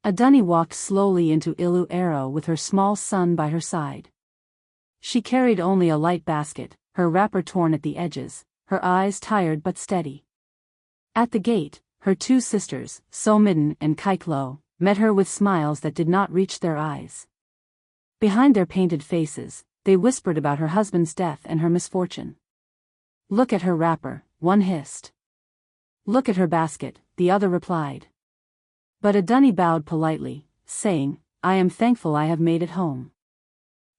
Adunni walked slowly into Ilu Arrow with her small son by her side. She carried only a light basket, her wrapper torn at the edges, her eyes tired but steady. At the gate, her two sisters, Somidin and Kaiklo, met her with smiles that did not reach their eyes. Behind their painted faces, they whispered about her husband's death and her misfortune. "Look at her wrapper," one hissed. "Look at her basket," the other replied. But Adunni bowed politely, saying, "I am thankful I have made it home."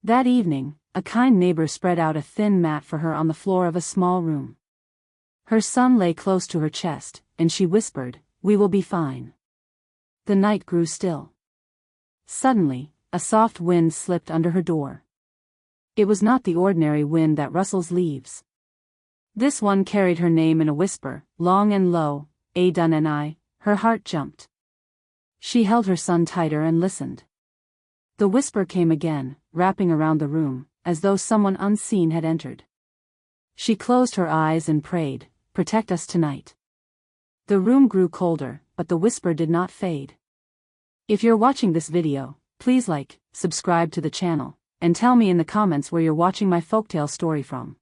That evening, a kind neighbor spread out a thin mat for her on the floor of a small room. Her son lay close to her chest, and she whispered, "We will be fine." The night grew still. Suddenly, a soft wind slipped under her door. It was not the ordinary wind that rustles leaves. This one carried her name in a whisper, long and low, Adunni. Her heart jumped. She held her son tighter and listened. The whisper came again, wrapping around the room, as though someone unseen had entered. She closed her eyes and prayed, "Protect us tonight." The room grew colder, but the whisper did not fade. If you're watching this video, please like, subscribe to the channel, and tell me in the comments where you're watching my folktale story from.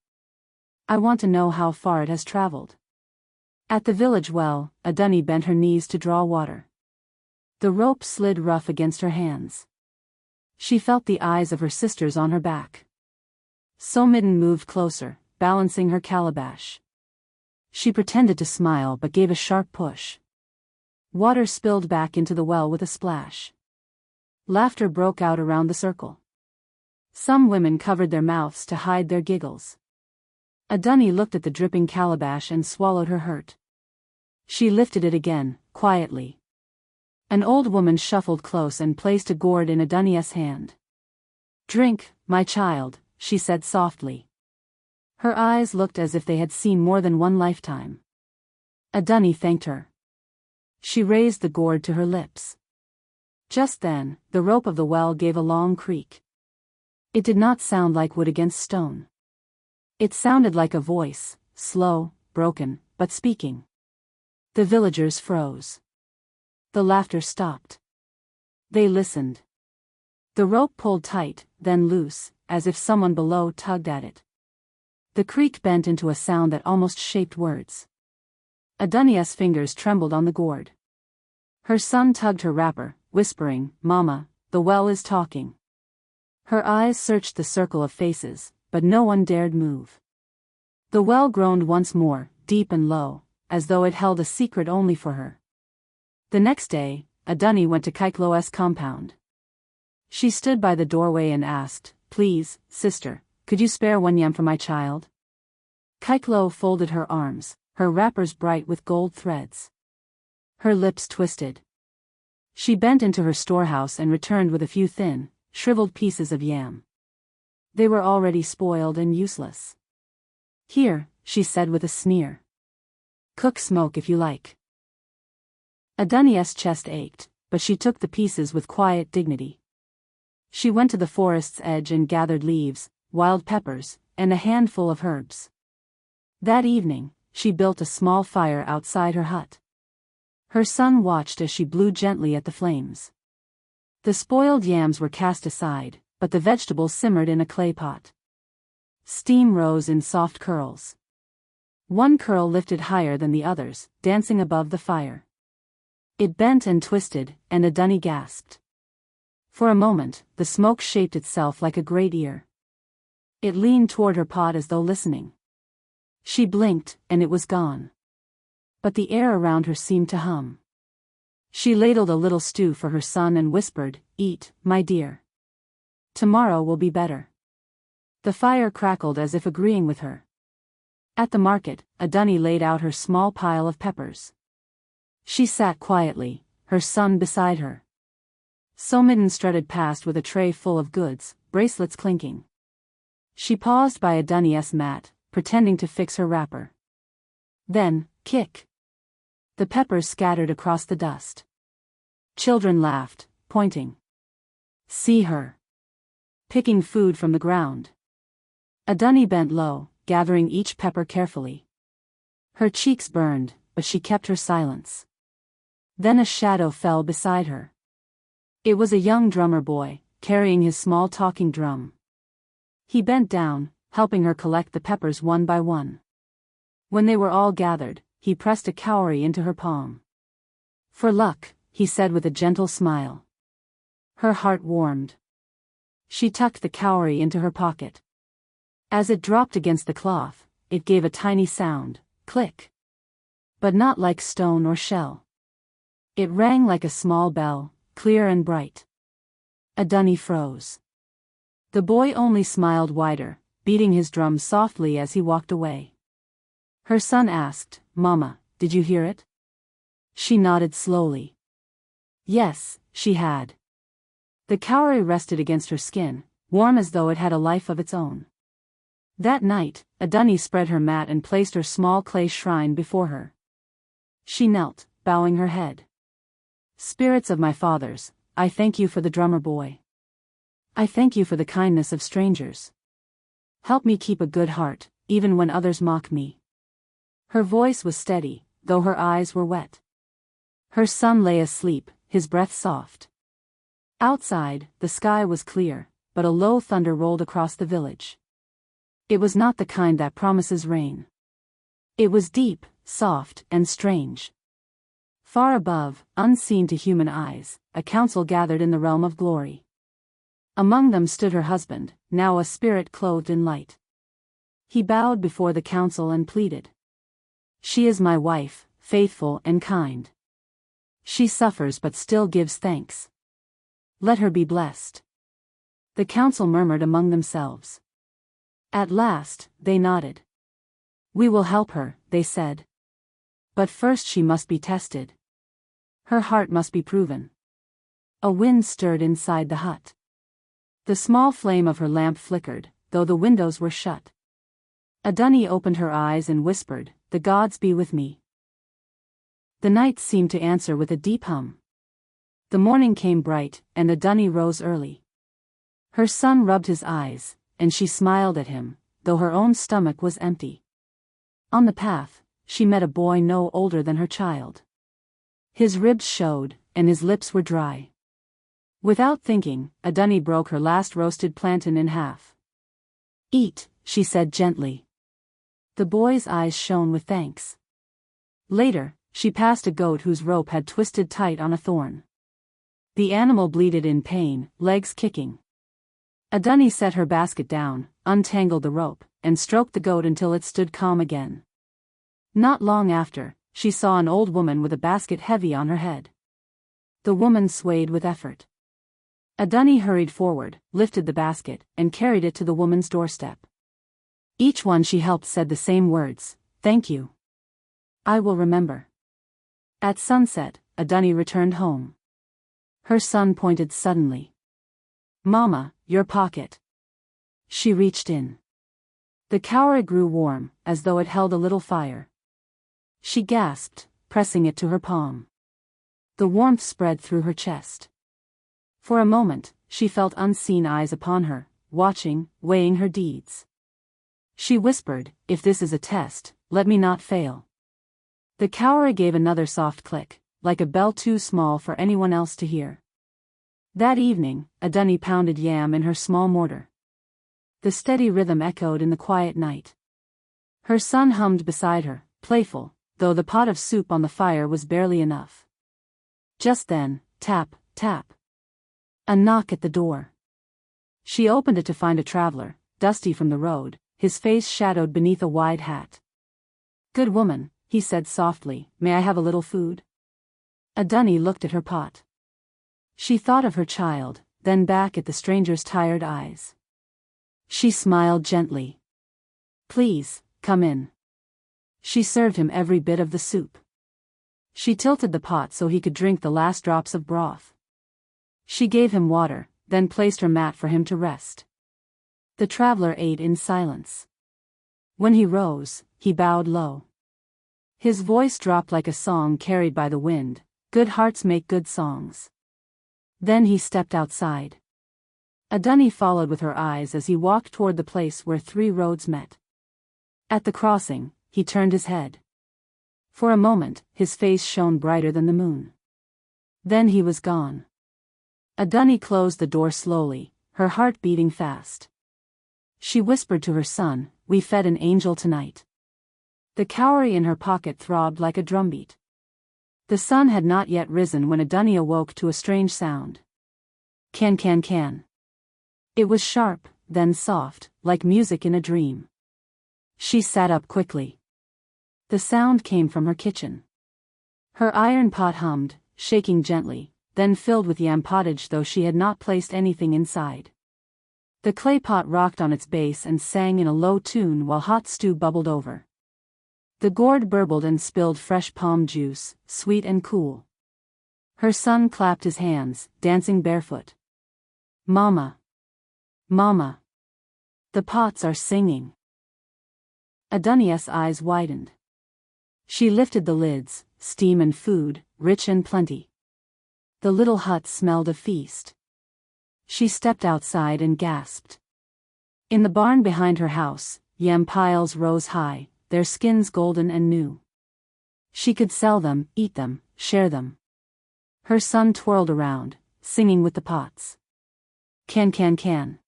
I want to know how far it has traveled. At the village well, Adunni bent her knees to draw water. The rope slid rough against her hands. She felt the eyes of her sisters on her back. Somidin moved closer, balancing her calabash. She pretended to smile but gave a sharp push. Water spilled back into the well with a splash. Laughter broke out around the circle. Some women covered their mouths to hide their giggles. Adunni looked at the dripping calabash and swallowed her hurt. She lifted it again, quietly. An old woman shuffled close and placed a gourd in Adunni's hand. "Drink, my child," she said softly. Her eyes looked as if they had seen more than one lifetime. Adunni thanked her. She raised the gourd to her lips. Just then, the rope of the well gave a long creak. It did not sound like wood against stone. It sounded like a voice, slow, broken, but speaking. The villagers froze. The laughter stopped. They listened. The rope pulled tight, then loose, as if someone below tugged at it. The creak bent into a sound that almost shaped words. Adunni's fingers trembled on the gourd. Her son tugged her wrapper, whispering, "Mama, the well is talking." Her eyes searched the circle of faces, but no one dared move. The well groaned once more, deep and low, as though it held a secret only for her. The next day, Adunni went to Kaiklo's compound. She stood by the doorway and asked, "Please, sister, could you spare one yam for my child?" Kaiklo folded her arms, her wrappers bright with gold threads. Her lips twisted. She bent into her storehouse and returned with a few thin, shriveled pieces of yam. They were already spoiled and useless. "Here," she said with a sneer. "Cook smoke if you like." Adunni's chest ached, but she took the pieces with quiet dignity. She went to the forest's edge and gathered leaves, wild peppers, and a handful of herbs. That evening, she built a small fire outside her hut. Her son watched as she blew gently at the flames. The spoiled yams were cast aside, but the vegetables simmered in a clay pot. Steam rose in soft curls. One curl lifted higher than the others, dancing above the fire. It bent and twisted, and Adunni gasped. For a moment, the smoke shaped itself like a great ear. It leaned toward her pot as though listening. She blinked, and it was gone. But the air around her seemed to hum. She ladled a little stew for her son and whispered, "Eat, my dear. Tomorrow will be better." The fire crackled as if agreeing with her. At the market, Adunni laid out her small pile of peppers. She sat quietly, her son beside her. Somidin strutted past with a tray full of goods, bracelets clinking. She paused by Adunni's mat, pretending to fix her wrapper. Then, kick! The peppers scattered across the dust. Children laughed, pointing. "See her! Picking food from the ground." Adunni bent low, gathering each pepper carefully. Her cheeks burned, but she kept her silence. Then a shadow fell beside her. It was a young drummer boy, carrying his small talking drum. He bent down, helping her collect the peppers one by one. When they were all gathered, he pressed a cowrie into her palm. "For luck," he said with a gentle smile. Her heart warmed. She tucked the cowrie into her pocket. As it dropped against the cloth, it gave a tiny sound, click. But not like stone or shell. It rang like a small bell, clear and bright. Adunni froze. The boy only smiled wider, beating his drum softly as he walked away. Her son asked, "Mama, did you hear it?" She nodded slowly. Yes, she had. The cowrie rested against her skin, warm as though it had a life of its own. That night, Adunni spread her mat and placed her small clay shrine before her. She knelt, bowing her head. "Spirits of my fathers, I thank you for the drummer boy. I thank you for the kindness of strangers. Help me keep a good heart, even when others mock me." Her voice was steady, though her eyes were wet. Her son lay asleep, his breath soft. Outside, the sky was clear, but a low thunder rolled across the village. It was not the kind that promises rain. It was deep, soft, and strange. Far above, unseen to human eyes, a council gathered in the realm of glory. Among them stood her husband, now a spirit clothed in light. He bowed before the council and pleaded. "She is my wife, faithful and kind. She suffers but still gives thanks. Let her be blessed." The council murmured among themselves. At last, they nodded. "We will help her," they said. "But first she must be tested. Her heart must be proven." A wind stirred inside the hut. The small flame of her lamp flickered, though the windows were shut. Adunni opened her eyes and whispered, "The gods be with me." The night seemed to answer with a deep hum. The morning came bright, and Adunni rose early. Her son rubbed his eyes, and she smiled at him, though her own stomach was empty. On the path, she met a boy no older than her child. His ribs showed, and his lips were dry. Without thinking, Adunni broke her last roasted plantain in half. "Eat," she said gently. The boy's eyes shone with thanks. Later, she passed a goat whose rope had twisted tight on a thorn. The animal bleated in pain, legs kicking. Adunni set her basket down, untangled the rope, and stroked the goat until it stood calm again. Not long after, she saw an old woman with a basket heavy on her head. The woman swayed with effort. Adunni hurried forward, lifted the basket, and carried it to the woman's doorstep. Each one she helped said the same words, "Thank you. I will remember." At sunset, Adunni returned home. Her son pointed suddenly. "Mama, your pocket." She reached in. The cowrie grew warm, as though it held a little fire. She gasped, pressing it to her palm. The warmth spread through her chest. For a moment, she felt unseen eyes upon her, watching, weighing her deeds. She whispered, "If this is a test, let me not fail." The cowrie gave another soft click, like a bell too small for anyone else to hear. That evening, Adunni pounded yam in her small mortar. The steady rhythm echoed in the quiet night. Her son hummed beside her, playful, though the pot of soup on the fire was barely enough. Just then, tap, tap. A knock at the door. She opened it to find a traveler, dusty from the road, his face shadowed beneath a wide hat. "Good woman," he said softly, "may I have a little food?" Adunni looked at her pot. She thought of her child, then back at the stranger's tired eyes. She smiled gently. "Please, come in." She served him every bit of the soup. She tilted the pot so he could drink the last drops of broth. She gave him water, then placed her mat for him to rest. The traveler ate in silence. When he rose, he bowed low. His voice dropped like a song carried by the wind, "Good hearts make good songs." Then he stepped outside. Adunni followed with her eyes as he walked toward the place where three roads met. At the crossing, he turned his head. For a moment, his face shone brighter than the moon. Then he was gone. Adunni closed the door slowly, her heart beating fast. She whispered to her son, "We fed an angel tonight." The cowrie in her pocket throbbed like a drumbeat. The sun had not yet risen when Adunni awoke to a strange sound. Can can can. It was sharp, then soft, like music in a dream. She sat up quickly. The sound came from her kitchen. Her iron pot hummed, shaking gently, then filled with yam pottage though she had not placed anything inside. The clay pot rocked on its base and sang in a low tune while hot stew bubbled over. The gourd burbled and spilled fresh palm juice, sweet and cool. Her son clapped his hands, dancing barefoot. "Mama! Mama! The pots are singing." Adunni's eyes widened. She lifted the lids, steam and food, rich and plenty. The little hut smelled a feast. She stepped outside and gasped. In the barn behind her house, yam piles rose high, their skins golden and new. She could sell them, eat them, share them. Her son twirled around, singing with the pots. Can can can.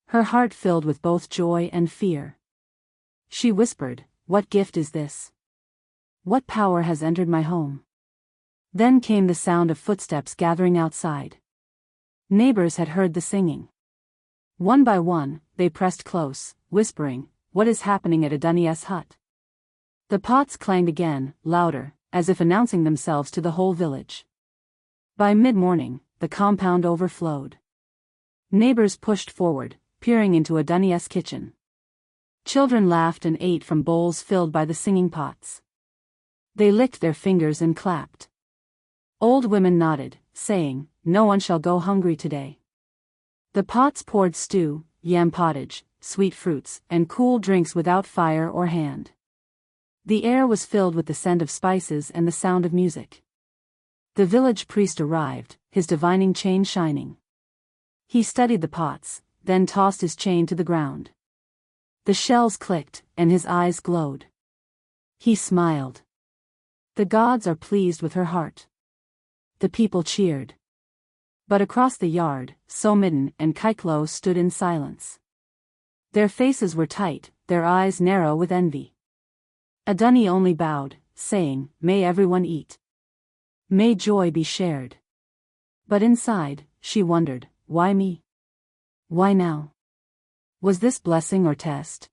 Her heart filled with both joy and fear. She whispered, "What gift is this? What power has entered my home?" Then came the sound of footsteps gathering outside. Neighbors had heard the singing. One by one, they pressed close, whispering, "What is happening at Adunni's hut?" The pots clanged again, louder, as if announcing themselves to the whole village. By mid-morning, the compound overflowed. Neighbors pushed forward, peering into Adunni's kitchen. Children laughed and ate from bowls filled by the singing pots. They licked their fingers and clapped. Old women nodded, saying, "No one shall go hungry today." The pots poured stew, yam pottage, sweet fruits, and cool drinks without fire or hand. The air was filled with the scent of spices and the sound of music. The village priest arrived, his divining chain shining. He studied the pots, then tossed his chain to the ground. The shells clicked, and his eyes glowed. He smiled. The gods are pleased with her heart. The people cheered. But across the yard, Somidden and Kaiklo stood in silence. Their faces were tight, their eyes narrow with envy. Adunni only bowed, saying, "May everyone eat. May joy be shared." But inside, she wondered, why me? Why now? Was this blessing or test?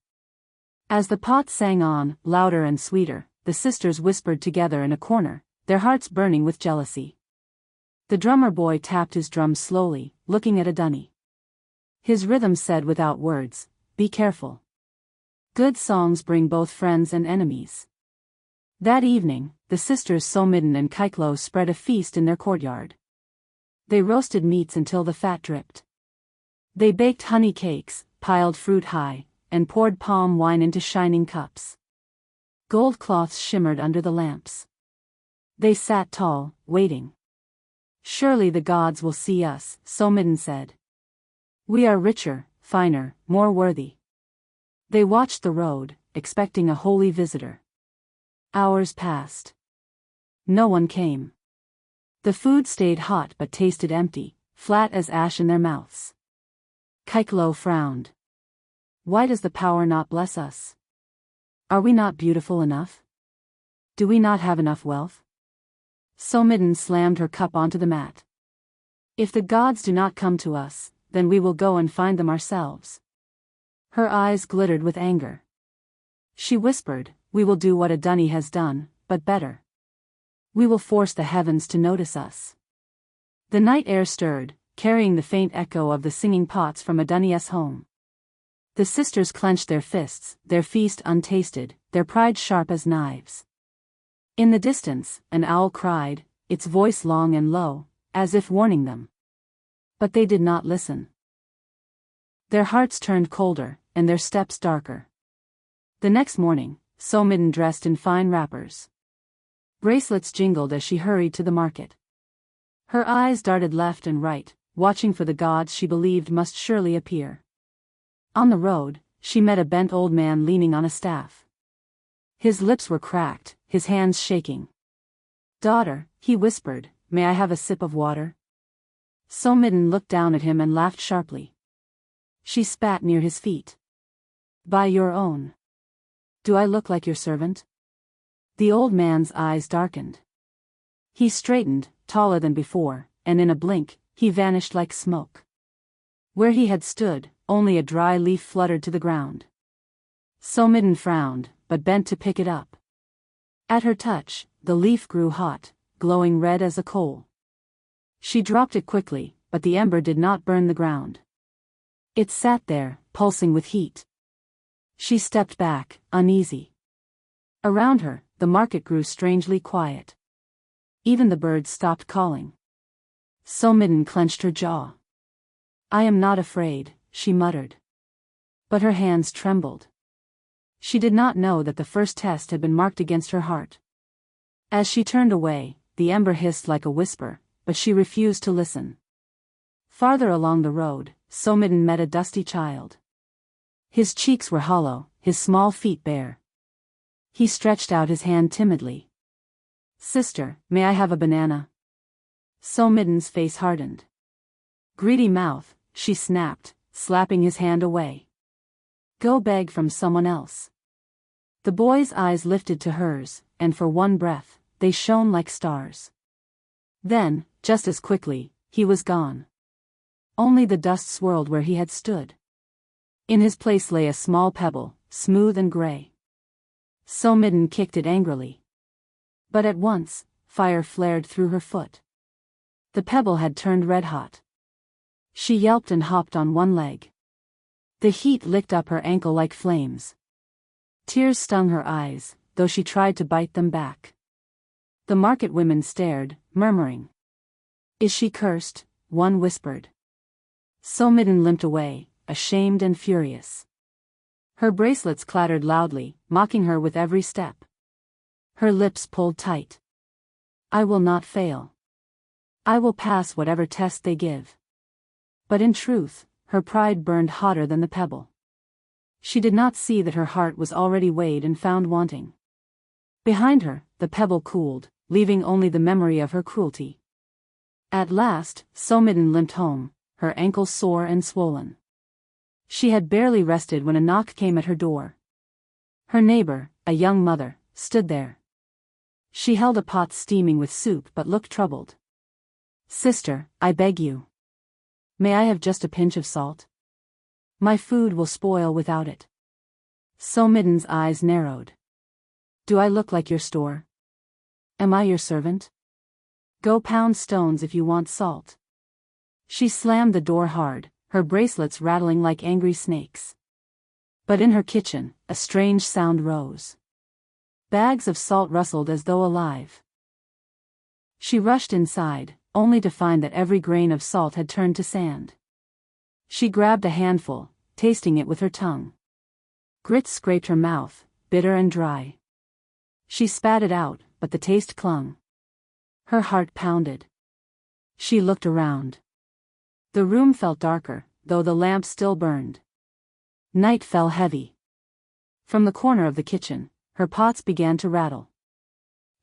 As the pot sang on, louder and sweeter, the sisters whispered together in a corner, their hearts burning with jealousy. The drummer boy tapped his drum slowly, looking at Adunni. His rhythm said without words, "Be careful. Good songs bring both friends and enemies." That evening, the sisters Somidden and Kaiklo spread a feast in their courtyard. They roasted meats until the fat dripped. They baked honey cakes, piled fruit high, and poured palm wine into shining cups. Gold cloths shimmered under the lamps. They sat tall, waiting. "Surely the gods will see us," Somidden said. "We are richer, finer, more worthy." They watched the road, expecting a holy visitor. Hours passed. No one came. The food stayed hot but tasted empty, flat as ash in their mouths. Kaiklo frowned. "Why does the power not bless us? Are we not beautiful enough? Do we not have enough wealth?" Somidden slammed her cup onto the mat. "If the gods do not come to us, then we will go and find them ourselves." Her eyes glittered with anger. She whispered, "We will do what Adunni has done, but better. We will force the heavens to notice us." The night air stirred, carrying the faint echo of the singing pots from Adunni's home. The sisters clenched their fists, their feast untasted, their pride sharp as knives. In the distance, an owl cried, its voice long and low, as if warning them. But they did not listen. Their hearts turned colder, and their steps darker. The next morning, Somidden dressed in fine wrappers. Bracelets jingled as she hurried to the market. Her eyes darted left and right, watching for the gods she believed must surely appear. On the road, she met a bent old man leaning on a staff. His lips were cracked, his hands shaking. "Daughter," he whispered, "may I have a sip of water?" Somidden looked down at him and laughed sharply. She spat near his feet. By your own. Do I look like your servant? The old man's eyes darkened. He straightened, taller than before, and in a blink, he vanished like smoke. Where he had stood, only a dry leaf fluttered to the ground. Somidden frowned, but bent to pick it up. At her touch, the leaf grew hot, glowing red as a coal. She dropped it quickly, but the ember did not burn the ground. It sat there, pulsing with heat. She stepped back, uneasy. Around her, the market grew strangely quiet. Even the birds stopped calling. Somidden clenched her jaw. I am not afraid, she muttered. But her hands trembled. She did not know that the first test had been marked against her heart. As she turned away, the ember hissed like a whisper, but she refused to listen. Farther along the road, Somidden met a dusty child. His cheeks were hollow, his small feet bare. He stretched out his hand timidly. Sister, may I have a banana? Somidden's face hardened. Greedy mouth, she snapped, slapping his hand away. Go beg from someone else. The boy's eyes lifted to hers, and for one breath, they shone like stars. Then, just as quickly, he was gone. Only the dust swirled where he had stood. In his place lay a small pebble, smooth and gray. Somidden kicked it angrily. But at once, fire flared through her foot. The pebble had turned red-hot. She yelped and hopped on one leg. The heat licked up her ankle like flames. Tears stung her eyes, though she tried to bite them back. The market women stared, murmuring. Is she cursed? One whispered. Somidden limped away, ashamed and furious. Her bracelets clattered loudly, mocking her with every step. Her lips pulled tight. I will not fail. I will pass whatever test they give. But in truth, her pride burned hotter than the pebble. She did not see that her heart was already weighed and found wanting. Behind her, the pebble cooled, leaving only the memory of her cruelty. At last, Somidden limped home, her ankles sore and swollen. She had barely rested when a knock came at her door. Her neighbor, a young mother, stood there. She held a pot steaming with soup but looked troubled. Sister, I beg you. May I have just a pinch of salt? My food will spoil without it. Somidden's eyes narrowed. Do I look like your store? Am I your servant? Go pound stones if you want salt. She slammed the door hard, her bracelets rattling like angry snakes. But in her kitchen, a strange sound rose. Bags of salt rustled as though alive. She rushed inside, only to find that every grain of salt had turned to sand. She grabbed a handful, tasting it with her tongue. Grit scraped her mouth, bitter and dry. She spat it out, but the taste clung. Her heart pounded. She looked around. The room felt darker, though the lamp still burned. Night fell heavy. From the corner of the kitchen, her pots began to rattle.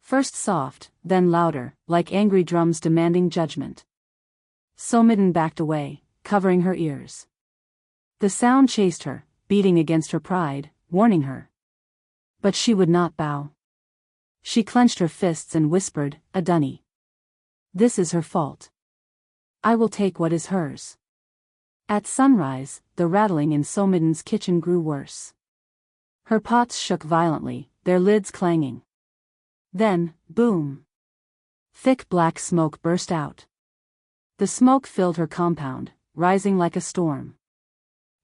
First soft, then louder, like angry drums demanding judgment. Somidden backed away, covering her ears. The sound chased her, beating against her pride, warning her. But she would not bow. She clenched her fists and whispered, Adunni. This is her fault. I will take what is hers. At sunrise, the rattling in Somidden's kitchen grew worse. Her pots shook violently, their lids clanging. Then, boom! Thick black smoke burst out. The smoke filled her compound, rising like a storm.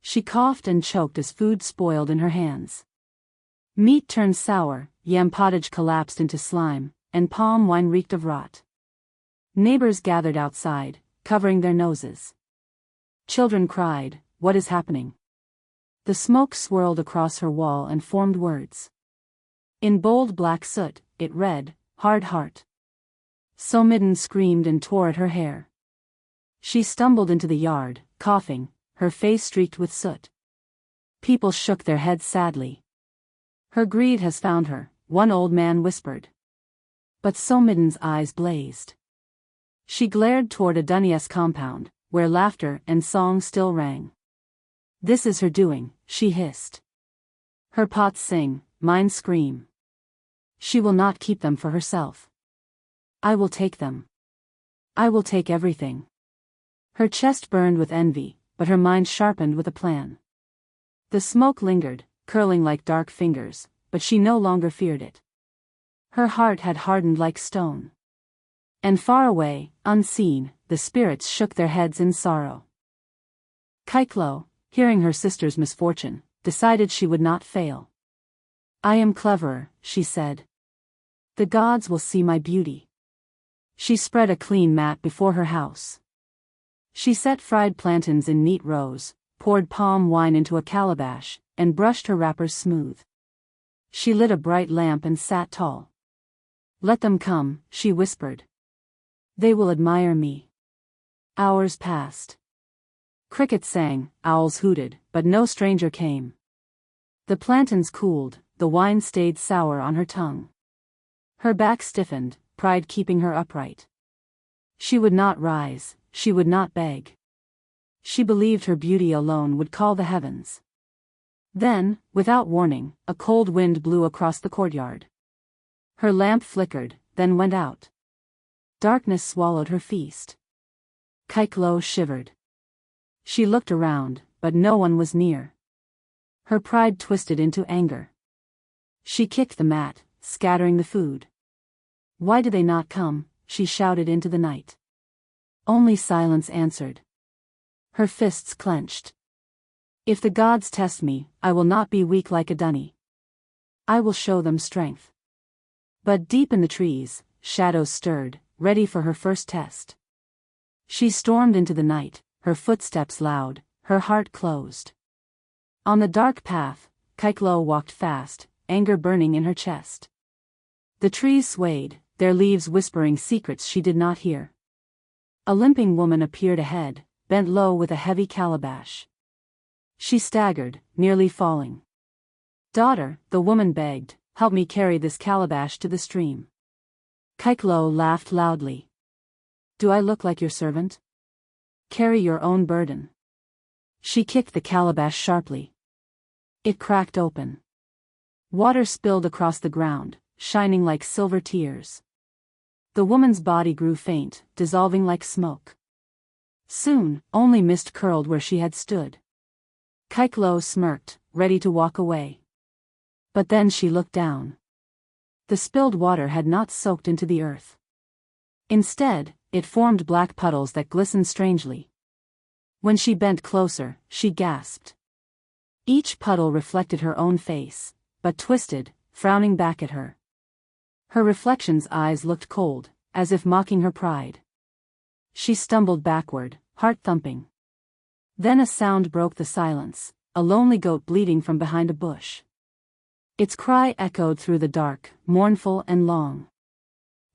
She coughed and choked as food spoiled in her hands. Meat turned sour, yam pottage collapsed into slime, and palm wine reeked of rot. Neighbors gathered outside, covering their noses. Children cried, What is happening? The smoke swirled across her wall and formed words. In bold black soot, it read, Hard heart. Somidden screamed and tore at her hair. She stumbled into the yard, coughing, her face streaked with soot. People shook their heads sadly. Her greed has found her, one old man whispered. But Somidden's eyes blazed. She glared toward a Dunnies compound, where laughter and song still rang. This is her doing, she hissed. Her pots sing, mine scream. She will not keep them for herself. I will take them. I will take everything. Her chest burned with envy, but her mind sharpened with a plan. The smoke lingered, curling like dark fingers, but she no longer feared it. Her heart had hardened like stone. And far away, unseen, the spirits shook their heads in sorrow. Kaiklo, hearing her sister's misfortune, decided she would not fail. I am cleverer, she said. The gods will see my beauty. She spread a clean mat before her house. She set fried plantains in neat rows, poured palm wine into a calabash, and brushed her wrappers smooth. She lit a bright lamp and sat tall. Let them come, she whispered. They will admire me. Hours passed. Crickets sang, owls hooted, but no stranger came. The plantains cooled, the wine stayed sour on her tongue. Her back stiffened, pride keeping her upright. She would not rise, she would not beg. She believed her beauty alone would call the heavens. Then, without warning, a cold wind blew across the courtyard. Her lamp flickered, then went out. Darkness swallowed her feast. Kaiklo shivered. She looked around, but no one was near. Her pride twisted into anger. She kicked the mat, scattering the food. Why do they not come? She shouted into the night. Only silence answered. Her fists clenched. If the gods test me, I will not be weak like a dunny. I will show them strength. But deep in the trees, shadows stirred, ready for her first test. She stormed into the night, her footsteps loud, her heart closed. On the dark path, Kaiklo walked fast, anger burning in her chest. The trees swayed, their leaves whispering secrets she did not hear. A limping woman appeared ahead, bent low with a heavy calabash. She staggered, nearly falling. Daughter, the woman begged, help me carry this calabash to the stream. Kaiklo laughed loudly. Do I look like your servant? Carry your own burden. She kicked the calabash sharply. It cracked open. Water spilled across the ground, shining like silver tears. The woman's body grew faint, dissolving like smoke. Soon, only mist curled where she had stood. Kaiklo smirked, ready to walk away. But then she looked down. The spilled water had not soaked into the earth. Instead, it formed black puddles that glistened strangely. When she bent closer, she gasped. Each puddle reflected her own face, but twisted, frowning back at her. Her reflection's eyes looked cold, as if mocking her pride. She stumbled backward, heart thumping. Then a sound broke the silence, a lonely goat bleating from behind a bush. Its cry echoed through the dark, mournful and long.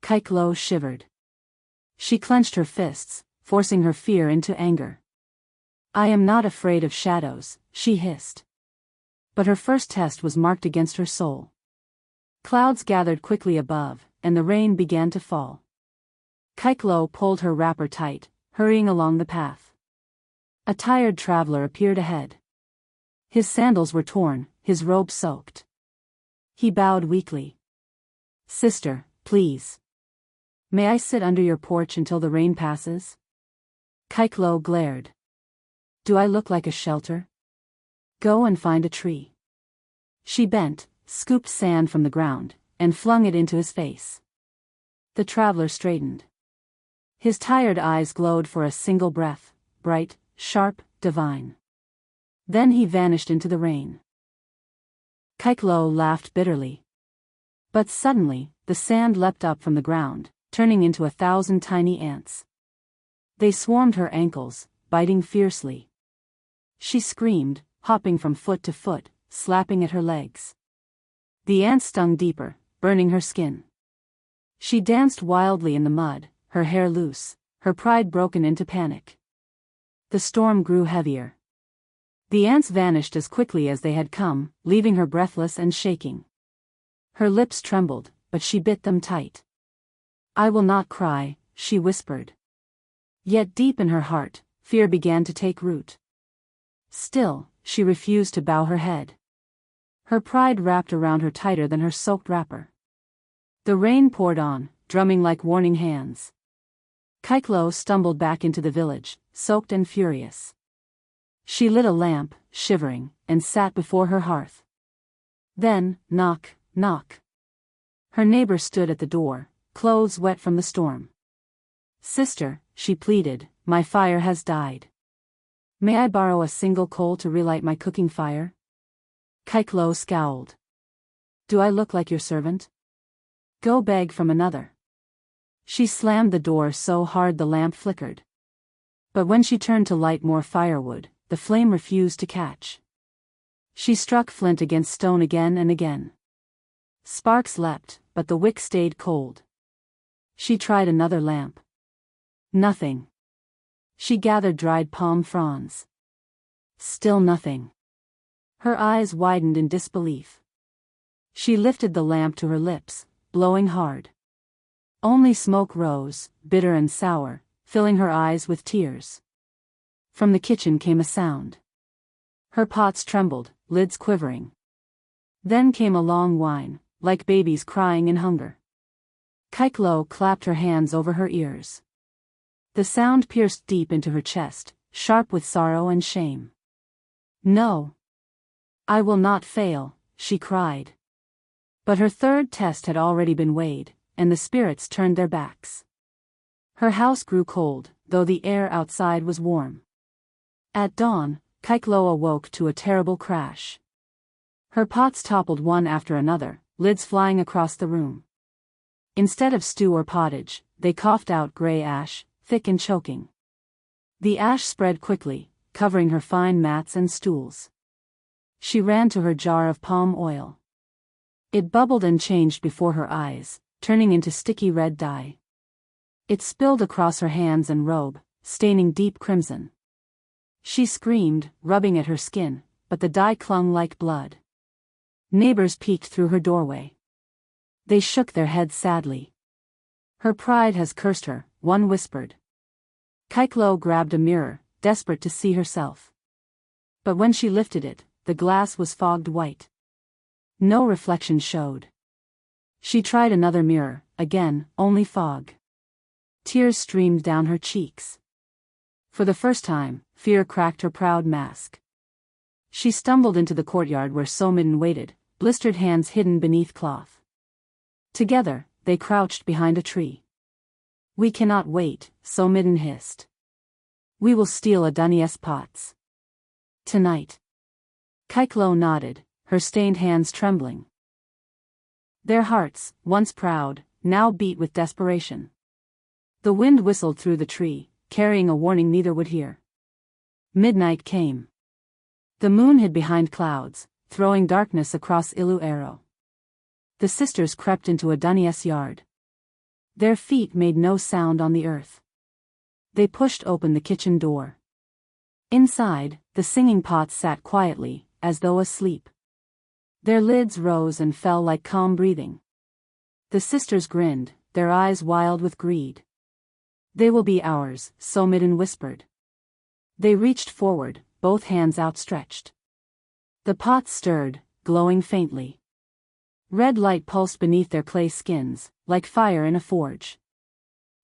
Kaiklo shivered. She clenched her fists, forcing her fear into anger. I am not afraid of shadows, she hissed. But her first test was marked against her soul. Clouds gathered quickly above, and the rain began to fall. Kaiklo pulled her wrapper tight, hurrying along the path. A tired traveler appeared ahead. His sandals were torn, his robe soaked. He bowed weakly. Sister, please. May I sit under your porch until the rain passes? Kaiklo glared. Do I look like a shelter? Go and find a tree. She bent, scooped sand from the ground, and flung it into his face. The traveler straightened. His tired eyes glowed for a single breath, bright, sharp, divine. Then he vanished into the rain. Kaiklo laughed bitterly. But suddenly, the sand leapt up from the ground, turning into 1,000 tiny ants. They swarmed her ankles, biting fiercely. She screamed, hopping from foot to foot, slapping at her legs. The ants stung deeper, burning her skin. She danced wildly in the mud, her hair loose, her pride broken into panic. The storm grew heavier. The ants vanished as quickly as they had come, leaving her breathless and shaking. Her lips trembled, but she bit them tight. I will not cry, she whispered. Yet deep in her heart, fear began to take root. Still, she refused to bow her head. Her pride wrapped around her tighter than her soaked wrapper. The rain poured on, drumming like warning hands. Kaiklo stumbled back into the village, soaked and furious. She lit a lamp, shivering, and sat before her hearth. Then, knock, knock. Her neighbor stood at the door, clothes wet from the storm. "Sister," she pleaded, "my fire has died. May I borrow a single coal to relight my cooking fire?" Kaiklo scowled. "Do I look like your servant? Go beg from another." She slammed the door so hard the lamp flickered. But when she turned to light more firewood, the flame refused to catch. She struck flint against stone again and again. Sparks leapt, but the wick stayed cold. She tried another lamp. Nothing. She gathered dried palm fronds. Still nothing. Her eyes widened in disbelief. She lifted the lamp to her lips, blowing hard. Only smoke rose, bitter and sour, filling her eyes with tears. From the kitchen came a sound. Her pots trembled, lids quivering. Then came a long whine, like babies crying in hunger. Kaiklo clapped her hands over her ears. The sound pierced deep into her chest, sharp with sorrow and shame. "No. I will not fail," she cried. But her third test had already been weighed, and the spirits turned their backs. Her house grew cold, though the air outside was warm. At dawn, Kaiklo awoke to a terrible crash. Her pots toppled one after another, lids flying across the room. Instead of stew or pottage, they coughed out gray ash, thick and choking. The ash spread quickly, covering her fine mats and stools. She ran to her jar of palm oil. It bubbled and changed before her eyes, turning into sticky red dye. It spilled across her hands and robe, staining deep crimson. She screamed, rubbing at her skin, but the dye clung like blood. Neighbors peeked through her doorway. They shook their heads sadly. "Her pride has cursed her," one whispered. Kaiklo grabbed a mirror, desperate to see herself. But when she lifted it, the glass was fogged white. No reflection showed. She tried another mirror, again, only fog. Tears streamed down her cheeks. For the first time, fear cracked her proud mask. She stumbled into the courtyard where Somidin waited, blistered hands hidden beneath cloth. Together, they crouched behind a tree. "We cannot wait," Somidin hissed. "We will steal Adunias pots. Tonight." Kaiklo nodded, her stained hands trembling. Their hearts, once proud, now beat with desperation. The wind whistled through the tree, carrying a warning neither would hear. Midnight came. The moon hid behind clouds, throwing darkness across Iluero. The sisters crept into Adunias' yard. Their feet made no sound on the earth. They pushed open the kitchen door. Inside, the singing pots sat quietly, as though asleep. Their lids rose and fell like calm breathing. The sisters grinned, their eyes wild with greed. "They will be ours," Somidin whispered. They reached forward, both hands outstretched. The pots stirred, glowing faintly. Red light pulsed beneath their clay skins, like fire in a forge.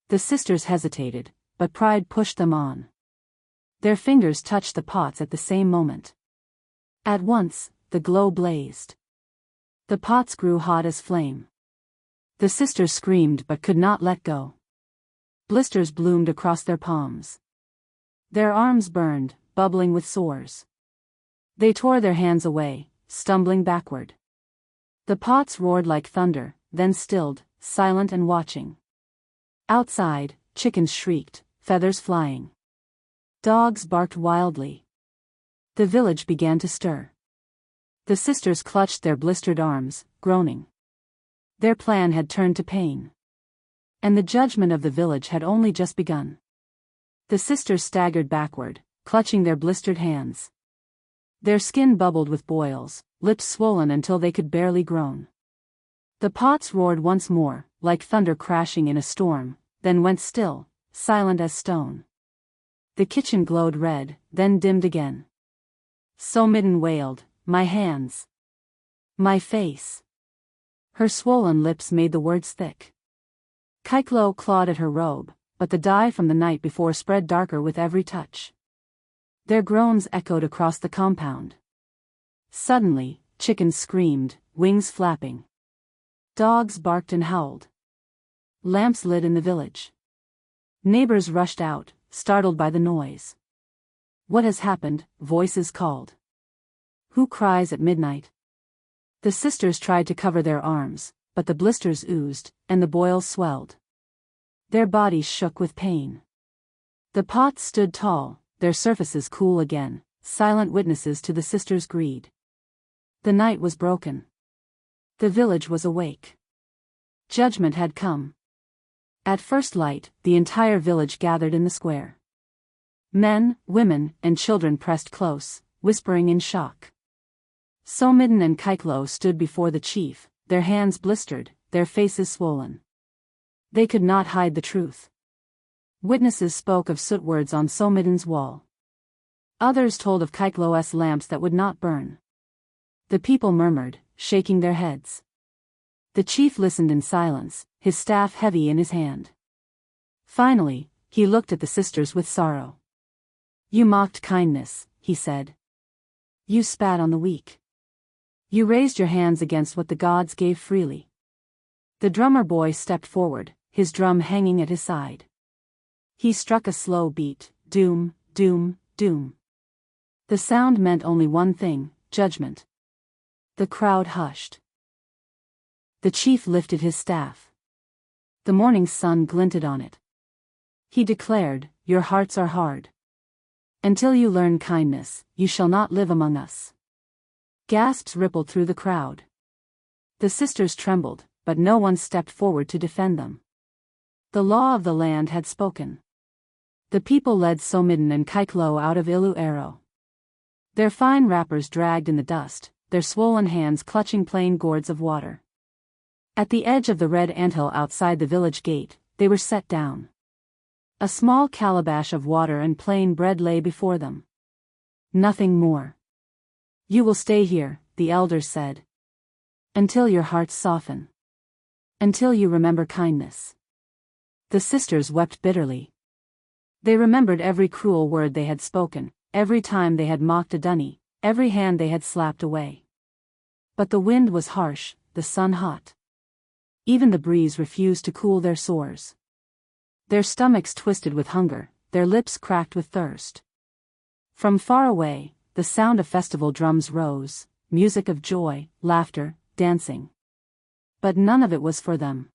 The sisters hesitated, but pride pushed them on. Their fingers touched the pots at the same moment. At once, the glow blazed. The pots grew hot as flame. The sisters screamed but could not let go. Blisters bloomed across their palms. Their arms burned, bubbling with sores. They tore their hands away, stumbling backward. The pots roared like thunder, then stilled, silent and watching. Outside, chickens shrieked, feathers flying. Dogs barked wildly. The village began to stir. The sisters clutched their blistered arms, groaning. Their plan had turned to pain. And the judgment of the village had only just begun. The sisters staggered backward, clutching their blistered hands. Their skin bubbled with boils, lips swollen until they could barely groan. The pots roared once more, like thunder crashing in a storm, then went still, silent as stone. The kitchen glowed red, then dimmed again. So Midden wailed, "My hands. My face." Her swollen lips made the words thick. Kaiklo clawed at her robe, but the dye from the night before spread darker with every touch. Their groans echoed across the compound. Suddenly, chickens screamed, wings flapping. Dogs barked and howled. Lamps lit in the village. Neighbors rushed out, startled by the noise. "What has happened?" voices called. "Who cries at midnight?" The sisters tried to cover their arms, but the blisters oozed, and the boils swelled. Their bodies shook with pain. The pots stood tall, their surfaces cool again, silent witnesses to the sisters' greed. The night was broken. The village was awake. Judgment had come. At first light, the entire village gathered in the square. Men, women, and children pressed close, whispering in shock. Somidden and Kaiklo stood before the chief, their hands blistered, their faces swollen. They could not hide the truth. Witnesses spoke of soot words on Somidden's wall. Others told of Kaiklo's lamps that would not burn. The people murmured, shaking their heads. The chief listened in silence, his staff heavy in his hand. Finally, he looked at the sisters with sorrow. "You mocked kindness," he said. "You spat on the weak. You raised your hands against what the gods gave freely." The drummer boy stepped forward, his drum hanging at his side. He struck a slow beat, doom, doom, doom. The sound meant only one thing, judgment. The crowd hushed. The chief lifted his staff. The morning sun glinted on it. He declared, "Your hearts are hard. Until you learn kindness, you shall not live among us." Gasps rippled through the crowd. The sisters trembled, but no one stepped forward to defend them. The law of the land had spoken. The people led Somidden and Kaiklo out of Iluero. Their fine wrappers dragged in the dust, their swollen hands clutching plain gourds of water. At the edge of the red anthill outside the village gate, they were set down. A small calabash of water and plain bread lay before them. Nothing more. "You will stay here," the elders said. "Until your hearts soften. Until you remember kindness." The sisters wept bitterly. They remembered every cruel word they had spoken, every time they had mocked a dunny, every hand they had slapped away. But the wind was harsh, the sun hot. Even the breeze refused to cool their sores. Their stomachs twisted with hunger, their lips cracked with thirst. From far away, the sound of festival drums rose, music of joy, laughter, dancing. But none of it was for them.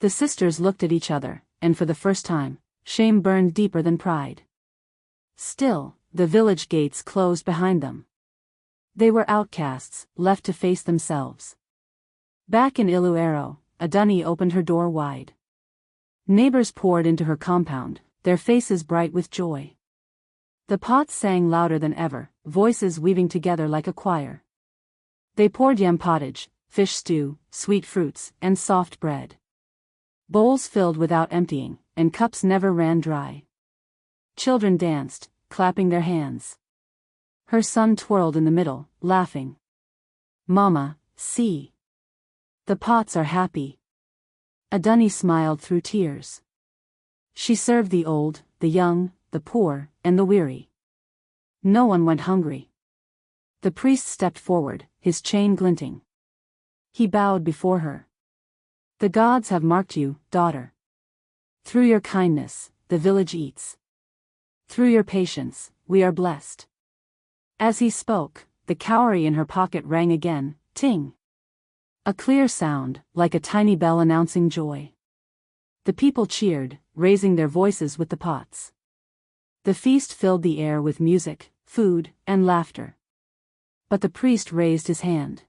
The sisters looked at each other, and for the first time, shame burned deeper than pride. Still, the village gates closed behind them. They were outcasts, left to face themselves. Back in Iluero, Adunni opened her door wide. Neighbors poured into her compound, their faces bright with joy. The pots sang louder than ever, voices weaving together like a choir. They poured yam pottage, fish stew, sweet fruits, and soft bread. Bowls filled without emptying, and cups never ran dry. Children danced, clapping their hands. Her son twirled in the middle, laughing. "Mama, see. The pots are happy." Adunni smiled through tears. She served the old, the young, the poor, and the weary. No one went hungry. The priest stepped forward, his chain glinting. He bowed before her. "The gods have marked you, daughter. Through your kindness, the village eats. Through your patience, we are blessed." As he spoke, the cowrie in her pocket rang again, ting. A clear sound, like a tiny bell announcing joy. The people cheered, raising their voices with the pots. The feast filled the air with music, food, and laughter. But the priest raised his hand.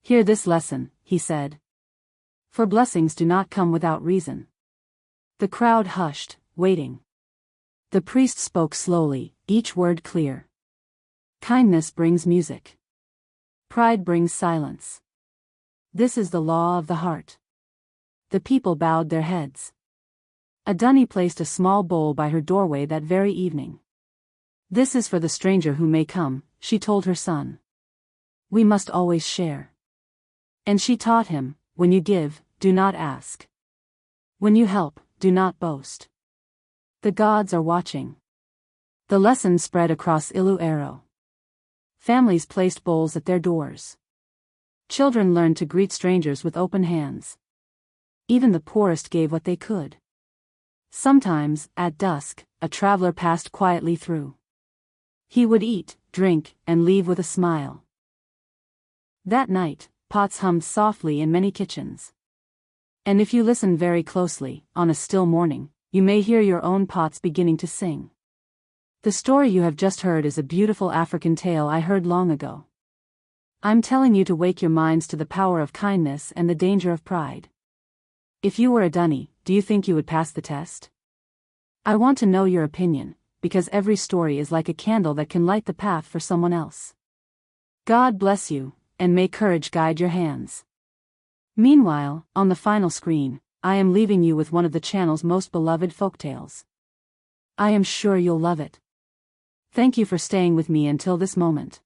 "Hear this lesson," he said. "For blessings do not come without reason." The crowd hushed, waiting. The priest spoke slowly, each word clear. "Kindness brings music. Pride brings silence. This is the law of the heart." The people bowed their heads. A dunny placed a small bowl by her doorway that very evening. "This is for the stranger who may come," she told her son. "We must always share." And she taught him, when you give, do not ask. When you help, do not boast. The gods are watching. The lesson spread across Iloilo. Families placed bowls at their doors. Children learned to greet strangers with open hands. Even the poorest gave what they could. Sometimes, at dusk, a traveler passed quietly through. He would eat, drink, and leave with a smile. That night, pots hummed softly in many kitchens. And if you listen very closely, on a still morning, you may hear your own pots beginning to sing. The story you have just heard is a beautiful African tale I heard long ago. I'm telling you to wake your minds to the power of kindness and the danger of pride. If you were a dunny, do you think you would pass the test? I want to know your opinion, because every story is like a candle that can light the path for someone else. God bless you, and may courage guide your hands. Meanwhile, on the final screen, I am leaving you with one of the channel's most beloved folktales. I am sure you'll love it. Thank you for staying with me until this moment.